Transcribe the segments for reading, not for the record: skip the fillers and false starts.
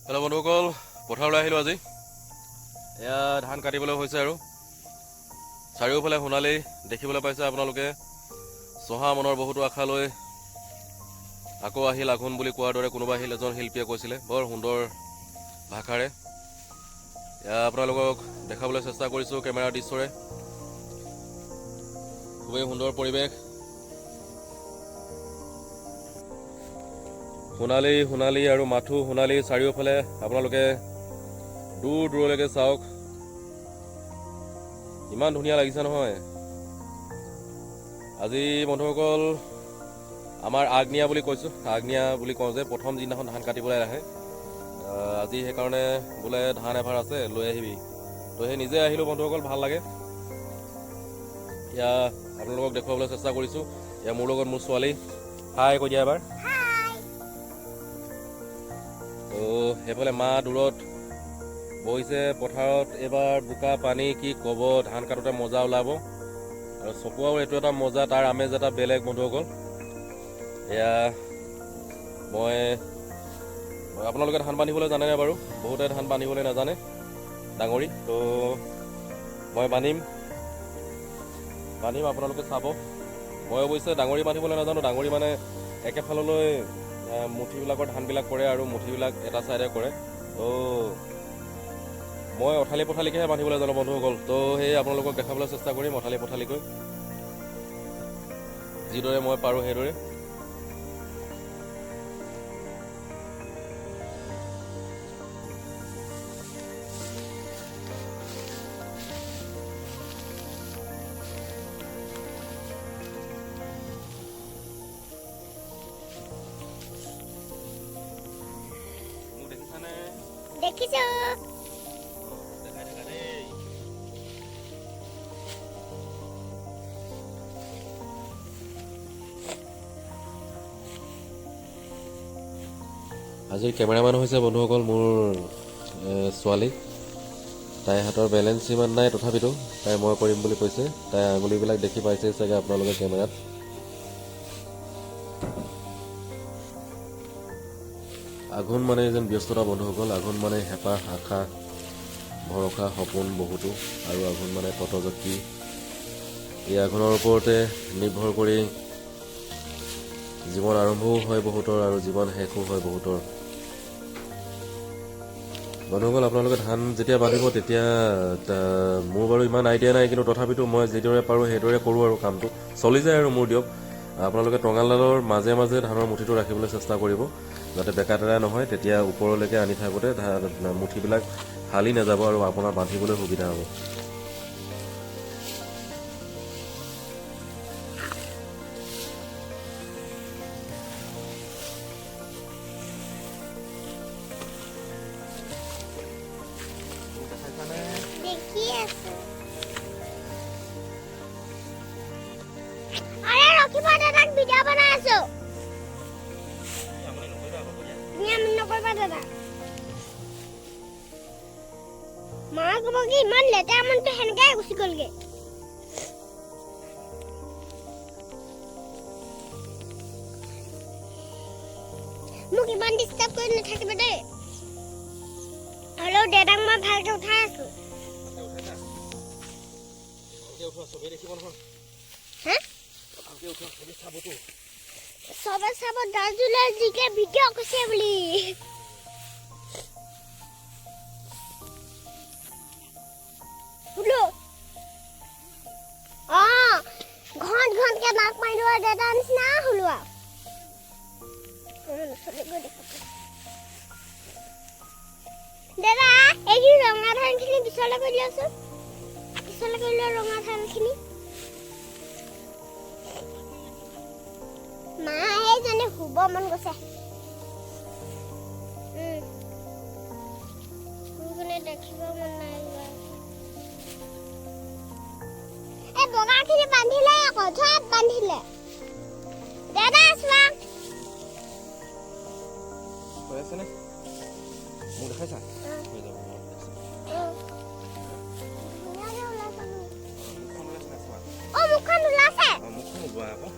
Hello' বন্ধুসকল, পথাৰলৈ আহিলোঁ আজি। এয়া ধান কাটিবলৈ হৈছে আৰু চাৰিওফালে সোণালী দেখিবলৈ পাইছে আপোনালোকে। চহা মনৰ বহুতো আশা লৈ আকৌ আহিল আঘোণ বুলি কোৱাৰ দৰে কোনোবা আহিল এজন শিল্পীয়ে কৈছিলে বৰ সুন্দৰ ভাষাৰে। এয়া আপোনালোকক দেখাবলৈ চেষ্টা কৰিছোঁ কেমেৰাৰ দৃশ্যৰে। খুবেই সুন্দৰ পৰিৱেশ, সোণালী সোণালী আৰু মাথো সোণালী চাৰিওফালে আপোনালোকে দূৰ দূৰলৈকে চাওক, ইমান ধুনীয়া লাগিছে নহয়। আজি বন্ধুসকল আমাৰ আগনিয়া বুলি কৈছোঁ, আগনিয়া বুলি কওঁ যে প্ৰথম যিদিনাখন ধান কাটিবলৈ আহে, আজি সেইকাৰণে বোলে ধান এভাৰ আছে লৈ আহিবি, তো সেই নিজে আহিলোঁ বন্ধুসকল, ভাল লাগে। এয়া আপোনালোকক দেখুৱাবলৈ চেষ্টা কৰিছোঁ। এয়া মোৰ লগত মোৰ ছোৱালী, হাই কৈ দিয়া এবাৰ। তো সেইফালে মা দূৰত বহিছে পথাৰত। এইবাৰ বোকা পানী কি ক'ব, ধান কাটোতে মজা ওলাব আৰু চকুৱাও এইটো এটা মজা, তাৰ আমেজ এটা বেলেগ বন্ধুসকল। এয়া মই আপোনালোকে ধান বান্ধিবলৈ জানেনে বাৰু? বহুতে ধান বান্ধিবলৈ নাজানে ডাঙৰি, তো মই বান্ধিম আপোনালোকে চাব। মই অৱশ্যে ডাঙৰি বান্ধিবলৈ নাজানো। ডাঙৰি মানে একেফাললৈ মুঠিবিলাকৰ ধানবিলাক কৰে আৰু মুঠিবিলাক এটা ছাইডে কৰে, তো মই অঠালি পঠালিকৈহে বান্ধিবলৈ জানো বন্ধুসকল। তো সেই আপোনালোকক দেখাবলৈ চেষ্টা কৰিম অঠালি পঠালিকৈ, যিদৰে মই পাৰোঁ সেইদৰে। দেখিছো। আজিৰ কেমেৰামেন হৈছে বন্ধুসকল মোৰ ছোৱালী। তাইৰ হাতৰ বেলেঞ্চ ইমান নাই, তথাপিতো তাই মই কৰিম বুলি কৈছে। তাই আঙুলিবিলাক দেখি পাইছে চাগে আপোনালোকে কেমেৰাত। আঘোণ মানে যেন ব্যস্ততা বন্ধুসকল, আঘোণ মানে হেঁপাহ, আশা, ভৰসা, সপোন বহুতো, আৰু আঘোণ মানে পটজকি। এই আঘোণৰ ওপৰতে নিৰ্ভৰ কৰি জীৱন আৰম্ভও হয় বহুতৰ আৰু জীৱন শেষো হয় বহুতৰ। বন্ধুসকল আপোনালোকে ধান যেতিয়া বান্ধিব তেতিয়া মোৰ বাৰু ইমান আইডিয়া নাই, কিন্তু তথাপিতো মই যিদৰে পাৰোঁ সেইদৰে কৰোঁ আৰু কামটো চলি যায় আৰু মোৰ দিয়ক। আপোনালোকে টঙালডালৰ মাজে মাজে ধানৰ মুঠিটো ৰাখিবলৈ চেষ্টা কৰিব, যাতে বেকা তেৰা নহয়। তেতিয়া ওপৰলৈকে আনি থাকোঁতে মুঠিবিলাক হালি নাযাব আৰু আপোনাৰ বান্ধিবলৈ সুবিধা হ'ব। দেখি আছো। আৰে ৰখিবা, দাদাক ভিডিঅ' বনাই আছো। নিয়ম নকৰিবা দাদা। মা ক'ব কি ইমান লেতেৰা মনটো সেনেকে গুচি গ'লগে। মোক ইমান ডিষ্টাৰ্ব কৰি নাথাকিবা দেই। হেল্ল' দাদাক মই ভালকে উঠাই আছো। চবে চাব দাজুলে জিকে ভিডিঅ' কৰিছে বুলি। ঘন ঘনকে নাক মাৰি লোৱা দাদা নিচিনা হলোৱা। দাদা এই ৰঙা ধানখিনি পিছলৈ কৰি দিয়কচোন, পিছলৈ কৰি লোৱা ৰঙা ধানখিনি। মা এইজনী শুব মন গৈছে। দেখিব মন নাই। এই বগাখিনি বান্ধিলে আকৌ চব বান্ধিলে। দাদা চোৱা হৈ আছেনে? মোক দেখাইছা? হৈ যাব। মুখখন ওলাইছে। মুখখন ওলোৱা আকৌ।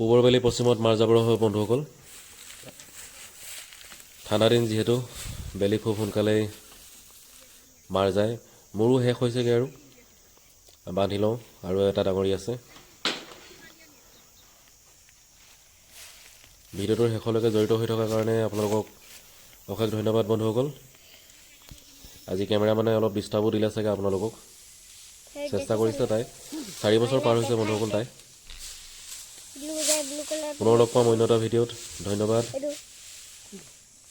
পূবৰ বেলি পশ্চিমত মাৰ যাবৰ হয় বন্ধুসকল। ঠাণ্ডা দিন যিহেতু বেলি খুব সোনকালেই মাৰ যায়। মোৰো শেষ হৈছেগৈ আৰু বান্ধি লওঁ, আৰু এটা ডাঙৰি আছে। ভিডিঅ'টোৰ শেষলৈকে জড়িত হৈ থকাৰ কাৰণে আপোনালোকক অশেষ ধন্যবাদ বন্ধুসকল। আজি কেমেৰামেনে অলপ ডিষ্টাৰ্বো দিলে চাগে আপোনালোকক, চেষ্টা কৰিছে তাই। 4 বছৰ পাৰ হৈছে বন্ধুসকল তাই। ব্লু কালাৰ পুনৰ লগ পাম অন্য এটা ভিডিঅ'ত। ধন্যবাদ। এইটো